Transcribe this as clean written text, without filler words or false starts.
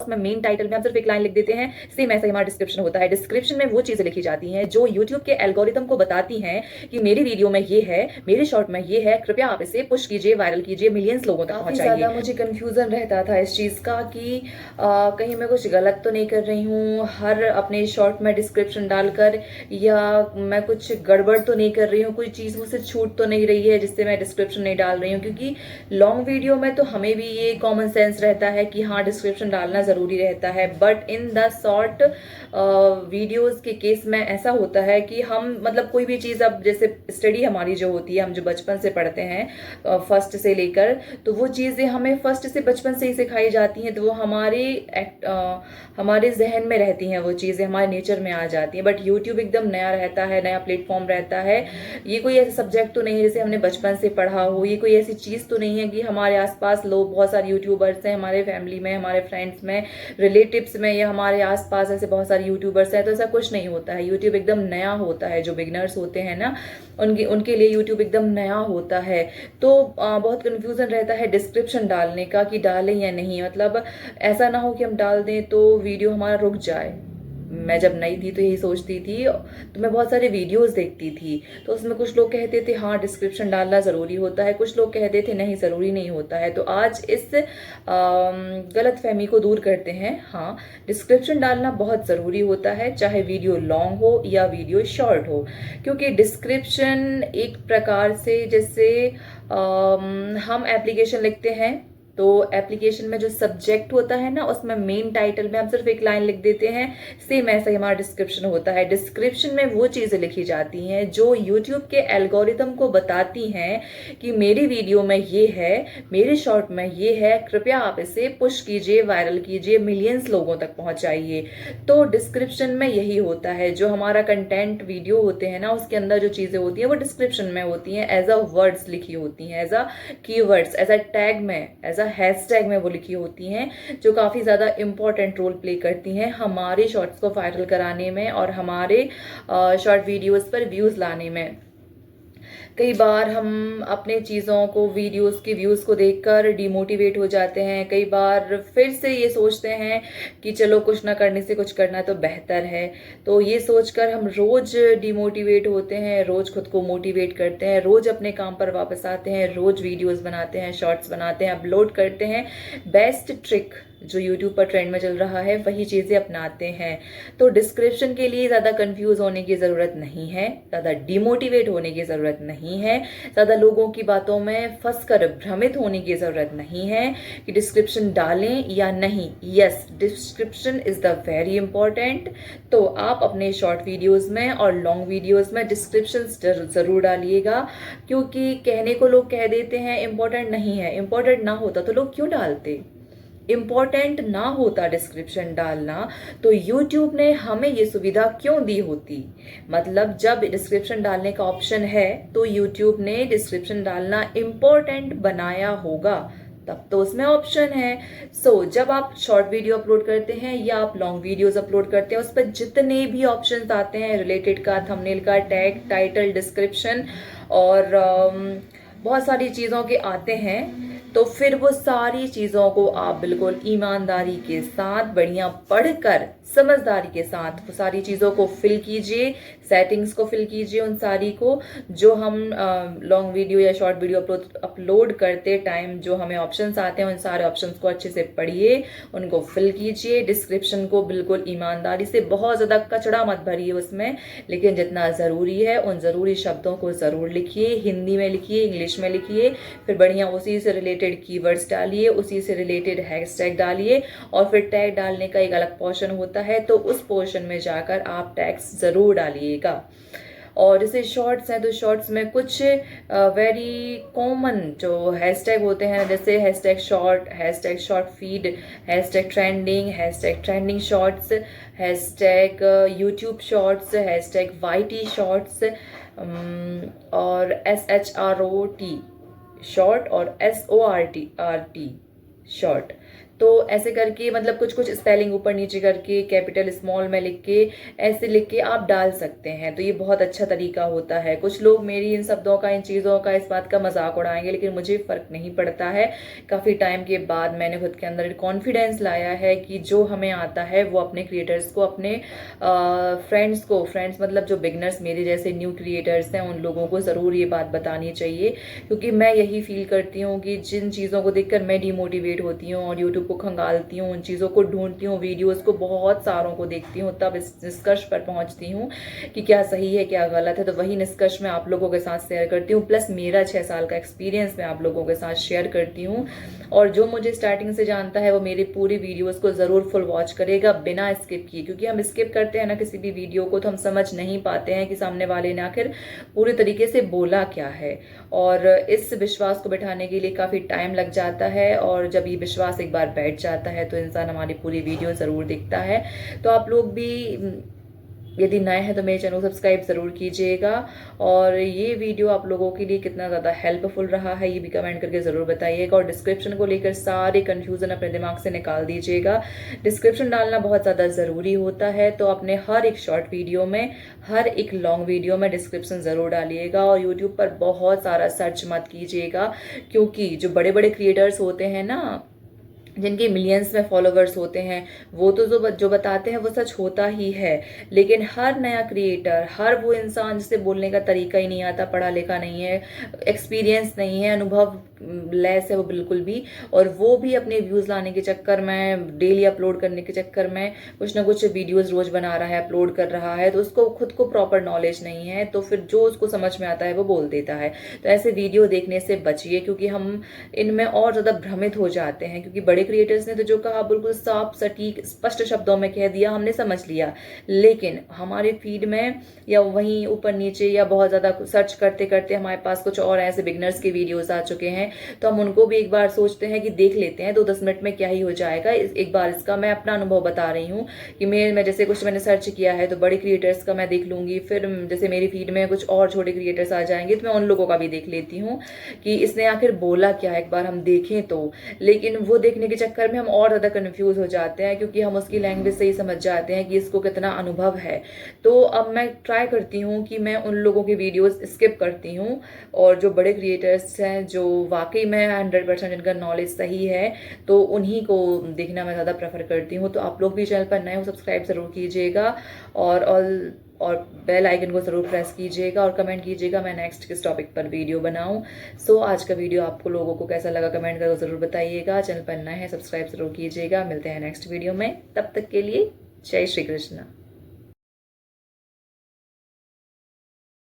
उसमें main title में हम सिर्फ एक लाइन लिख देते हैं, सेम ऐसा ही हमारा डिस्क्रिप्शन होता है। डिस्क्रिप्शन में वो चीजें लिखी जाती हैं जो यूट्यूब के एल्गोरिथम को बताती हैं कि मेरी वीडियो में ये है, मेरे शॉर्ट में ये है, कृपया आप इसे पुश कीजिए, वायरल कीजिए, मिलियंस लोगों तक पहुंचाइए। ज्यादा मुझे कंफ्यूजन रहता था इस चीज का कि कहीं मैं कुछ गलत तो नहीं कर रही हूँ हर अपने शॉर्ट में डिस्क्रिप्शन डालकर, या मैं कुछ गड़बड़ तो नहीं कर रही हूँ, कोई चीज मुझसे छूट तो नहीं रही है जिससे मैं डिस्क्रिप्शन नहीं डाल रही हूँ। क्योंकि लॉन्ग वीडियो में तो हमें भी ये कॉमन सेंस रहता है कि हाँ डिस्क्रिप्शन डालना जरूरी रहता है, but in the short videos के केस में ऐसा होता है कि हम मतलब कोई भी चीज, अब जैसे स्टडी हमारी जो होती है, हम जो बचपन से पढ़ते हैं फर्स्ट से लेकर, तो वो चीजें हमें फर्स्ट से बचपन से ही सिखाई जाती हैं, तो वो हमारे जहन में रहती हैं, वो चीजें हमारे नेचर में आ जाती हैं। बट यूट्यूब एकदम नया रहता है, नया प्लेटफॉर्म रहता है, ये कोई ऐसा सब्जेक्ट तो नहीं है जैसे हमने बचपन से पढ़ा हो, ये कोई ऐसी चीज तो नहीं है कि हमारे आसपास लोग, बहुत सारे यूट्यूबर्स हैं, हमारे फैमिली में, हमारे फ्रेंड्स में, रिलेटिव्स में, या हमारे आसपास ऐसे बहुत सारे यूट्यूबर्स हैं, तो ऐसा कुछ नहीं होता है। यूट्यूब एकदम नया होता है, जो बिगनर्स होते हैं ना उनके लिए यूट्यूब एकदम नया होता है। तो बहुत कंफ्यूजन रहता है डिस्क्रिप्शन डालने का कि डालें या नहीं, मतलब ऐसा ना हो कि हम डाल दें तो वीडियो हमारा रुक जाए। मैं जब नई थी तो यही सोचती थी, तो मैं बहुत सारे वीडियोस देखती थी, तो उसमें कुछ लोग कहते थे हाँ डिस्क्रिप्शन डालना ज़रूरी होता है, कुछ लोग कहते थे नहीं ज़रूरी नहीं होता है। तो आज इस गलत फहमी को दूर करते हैं। हाँ, डिस्क्रिप्शन डालना बहुत ज़रूरी होता है, चाहे वीडियो लॉन्ग हो या वीडियो शॉर्ट हो, क्योंकि डिस्क्रिप्शन एक प्रकार से जैसे हम एप्लीकेशन लिखते हैं, तो एप्लीकेशन में जो सब्जेक्ट होता है ना, उसमें मेन टाइटल में हम सिर्फ एक लाइन लिख देते हैं, सेम ऐसा ही हमारा डिस्क्रिप्शन होता है। डिस्क्रिप्शन में वो चीजें लिखी जाती हैं जो यूट्यूब के एल्गोरिथम को बताती हैं कि मेरी वीडियो में ये है, मेरे शॉर्ट में ये है, कृपया आप इसे पुश कीजिए, वायरल कीजिए, मिलियंस लोगों तक पहुंचाइए। तो डिस्क्रिप्शन में यही होता है, जो हमारा कंटेंट वीडियो होते हैं ना, उसके अंदर जो चीजें होती हैं वो डिस्क्रिप्शन में होती हैं, एज अ वर्ड्स लिखी होती हैं, as a keywords, as a tag में, एज अ हैशटैग में वो लिखी होती हैं, जो काफी ज्यादा इंपॉर्टेंट रोल प्ले करती हैं हमारे शॉर्ट्स को वायरल कराने में और हमारे शॉर्ट वीडियोस पर व्यूज लाने में। कई बार हम अपने चीज़ों को, वीडियोस के व्यूज़ को देखकर डिमोटिवेट हो जाते हैं, कई बार फिर से ये सोचते हैं कि चलो कुछ ना करने से कुछ करना तो बेहतर है। तो ये सोचकर हम रोज डिमोटिवेट होते हैं, रोज खुद को मोटिवेट करते हैं, रोज अपने काम पर वापस आते हैं, रोज वीडियोस बनाते हैं, शॉर्ट्स बनाते हैं, अपलोड करते हैं, बेस्ट ट्रिक जो यूट्यूब पर ट्रेंड में चल रहा है वही चीजें अपनाते हैं। तो डिस्क्रिप्शन के लिए ज्यादा कंफ्यूज होने की जरूरत नहीं है, ज्यादा डिमोटिवेट होने की जरूरत नहीं है, ज्यादा लोगों की बातों में फंसकर भ्रमित होने की जरूरत नहीं है कि डिस्क्रिप्शन डालें या नहीं। Yes, description is the very important. तो आप अपने शॉर्ट वीडियोस में और लॉन्ग वीडियोस में डिस्क्रिप्शन जरूर डालिएगा, क्योंकि कहने को लोग कह देते हैं इंपॉर्टेंट नहीं है, इंपॉर्टेंट ना होता तो लोग क्यों डालते, इंपॉर्टेंट ना होता डिस्क्रिप्शन डालना तो यूट्यूब ने हमें ये सुविधा क्यों दी होती। मतलब जब डिस्क्रिप्शन डालने का ऑप्शन है तो यूट्यूब ने डिस्क्रिप्शन डालना इंपॉर्टेंट बनाया होगा, तब तो उसमें ऑप्शन है। जब आप शॉर्ट वीडियो अपलोड करते हैं या आप लॉन्ग वीडियोस अपलोड करते हैं, उस पर जितने भी ऑप्शंस आते हैं, रिलेटेड का, थंबनेल का, टैग, टाइटल, डिस्क्रिप्शन और बहुत सारी चीज़ों के आते हैं, तो फिर वो सारी चीज़ों को आप बिल्कुल ईमानदारी के साथ, बढ़िया पढ़कर, समझदारी के साथ वो सारी चीज़ों को फिल कीजिए, सेटिंग्स को फिल कीजिए, उन सारी को जो हम लॉन्ग वीडियो या शॉर्ट वीडियो अपलोड करते टाइम जो हमें ऑप्शंस आते हैं, उन सारे ऑप्शंस को अच्छे से पढ़िए, उनको फिल कीजिए। डिस्क्रिप्शन को बिल्कुल ईमानदारी से, बहुत ज़्यादा कचड़ा मत भरिए उसमें, लेकिन जितना ज़रूरी है उन ज़रूरी शब्दों को ज़रूर लिखिए, हिंदी में लिखिए, इंग्लिश में लिखिए, फिर बढ़िया उसी से रिलेटेड कीवर्ड्स डालिए, उसी से रिलेटेड हैशटैग डालिए, और फिर टैग डालने का एक अलग पोर्शन होता है, तो उस पोर्शन में जाकर आप टैग्स जरूर डालिएगा। और जैसे शॉर्ट्स हैं तो शॉर्ट्स में कुछ वेरी कॉमन जो हैशटैग होते हैं, जैसे hashtag short feed, hashtag trending shorts, hashtag YouTube shorts, hashtag YT shorts, और SHROT शॉर्ट और SORT शॉर्ट। तो ऐसे करके मतलब कुछ कुछ स्पेलिंग ऊपर नीचे करके कैपिटल स्मॉल में लिख के ऐसे लिख के आप डाल सकते हैं। तो ये बहुत अच्छा तरीका होता है। कुछ लोग मेरी इन शब्दों का, इन चीज़ों का, इस बात का मजाक उड़ाएंगे, लेकिन मुझे फ़र्क नहीं पड़ता है। काफ़ी टाइम के बाद मैंने खुद के अंदर कॉन्फिडेंस लाया है कि जो हमें आता है वो अपने क्रिएटर्स को, अपने फ्रेंड्स मतलब जो बिगनर्स मेरे जैसे न्यू क्रिएटर्स हैं उन लोगों को ज़रूर ये बात बतानी चाहिए। क्योंकि मैं यही फील करती हूँ कि जिन चीज़ों को देखकर मैं डिमोटिवेट होती हूँ और यूट्यूब को खंगालती हूँ, उन चीज़ों को ढूंढती हूँ, वीडियोस को बहुत सारों को देखती हूँ, तब इस निष्कर्ष पर पहुँचती हूँ कि क्या सही है क्या गलत है। तो वही निष्कर्ष मैं आप लोगों के साथ शेयर करती हूँ, प्लस मेरा 6 साल का एक्सपीरियंस मैं आप लोगों के साथ शेयर करती हूँ। और जो मुझे स्टार्टिंग से जानता है वो मेरी पूरी वीडियोस को ज़रूर फुल वॉच करेगा बिना स्किप किए, क्योंकि हम स्किप करते हैं ना किसी भी वीडियो को तो हम समझ नहीं पाते हैं कि सामने वाले ने आखिर पूरी तरीके से बोला क्या है। और इस विश्वास को बैठाने के लिए काफ़ी टाइम लग जाता है, और जब ये विश्वास एक बार बैठ जाता है तो इंसान हमारी पूरी वीडियो ज़रूर देखता है। तो आप लोग भी यदि नए हैं तो मेरे चैनल को सब्सक्राइब ज़रूर कीजिएगा। और ये वीडियो आप लोगों के लिए कितना ज़्यादा हेल्पफुल रहा है ये भी कमेंट करके ज़रूर बताइएगा। और डिस्क्रिप्शन को लेकर सारे कन्फ्यूज़न अपने दिमाग से निकाल दीजिएगा। डिस्क्रिप्शन डालना बहुत ज़्यादा ज़रूरी होता है, तो अपने हर एक शॉर्ट वीडियो में, हर एक लॉन्ग वीडियो में डिस्क्रिप्शन ज़रूर डालिएगा। और यूट्यूब पर बहुत सारा सर्च मत कीजिएगा, क्योंकि जो बड़े बड़े क्रिएटर्स होते हैं ना, जिनके मिलियंस में फॉलोवर्स होते हैं, वो तो जो बताते हैं वो सच होता ही है। लेकिन हर नया क्रिएटर, हर वो इंसान जिसे बोलने का तरीका ही नहीं आता, पढ़ा लिखा नहीं है, एक्सपीरियंस नहीं है, अनुभव लेस है वो बिल्कुल भी, और वो भी अपने व्यूज़ लाने के चक्कर में, डेली अपलोड करने के चक्कर में कुछ ना कुछ वीडियोज़ रोज़ बना रहा है, अपलोड कर रहा है, तो उसको खुद को प्रॉपर नॉलेज नहीं है, तो फिर जो उसको समझ में आता है वो बोल देता है। तो ऐसे वीडियो देखने से बचिए, क्योंकि हम इनमें और ज़्यादा भ्रमित हो जाते हैं। क्योंकि बड़े क्रिएटर्स ने तो जो कहा बिल्कुल साफ सटीक स्पष्ट शब्दों में कह दिया, हमने समझ लिया। लेकिन हमारे फीड में या वहीं ऊपर नीचे या बहुत ज़्यादा सर्च करते करते हमारे पास कुछ और ऐसे बिगनर्स के वीडियोस आ चुके हैं, तो हम उनको भी एक बार सोचते हैं कि देख लेते हैं, 2-10 मिनट में क्या ही हो जाएगा। एक बार इसका मैं अपना अनुभव बता रही हूँ कि मैं जैसे कुछ मैंने सर्च किया है तो बड़े क्रिएटर्स का मैं देख लूंगी, फिर जैसे मेरी फीड में कुछ और छोटे क्रिएटर्स आ जाएंगे तो मैं उन लोगों का भी देख लेती हूँ कि इसने आखिर बोला क्या है, एक बार हम देखें तो। लेकिन वो देखने के चक्कर में हम और ज़्यादा कन्फ्यूज हो जाते हैं, क्योंकि हम उसकी लैंग्वेज से ही समझ जाते हैं कि इसको कितना अनुभव है। तो अब मैं ट्राई करती हूँ कि मैं उन लोगों की वीडियोस स्किप करती हूँ, और जो बड़े क्रिएटर्स हैं जो वाकई में 100% जिनका नॉलेज सही है, तो उन्हीं को देखना मैं ज़्यादा प्रेफर करती हूँ। तो आप लोग भी चैनल पर नए हो सब्सक्राइब ज़रूर कीजिएगा, और बेल आइकन को ज़रूर प्रेस कीजिएगा, और कमेंट कीजिएगा मैं नेक्स्ट किस टॉपिक पर वीडियो बनाऊं। सो आज का वीडियो आपको लोगों को कैसा लगा कमेंट करके ज़रूर बताइएगा। चैनल पर नए हैं सब्सक्राइब ज़रूर कीजिएगा। मिलते हैं नेक्स्ट वीडियो में, तब तक के लिए जय श्री कृष्ण।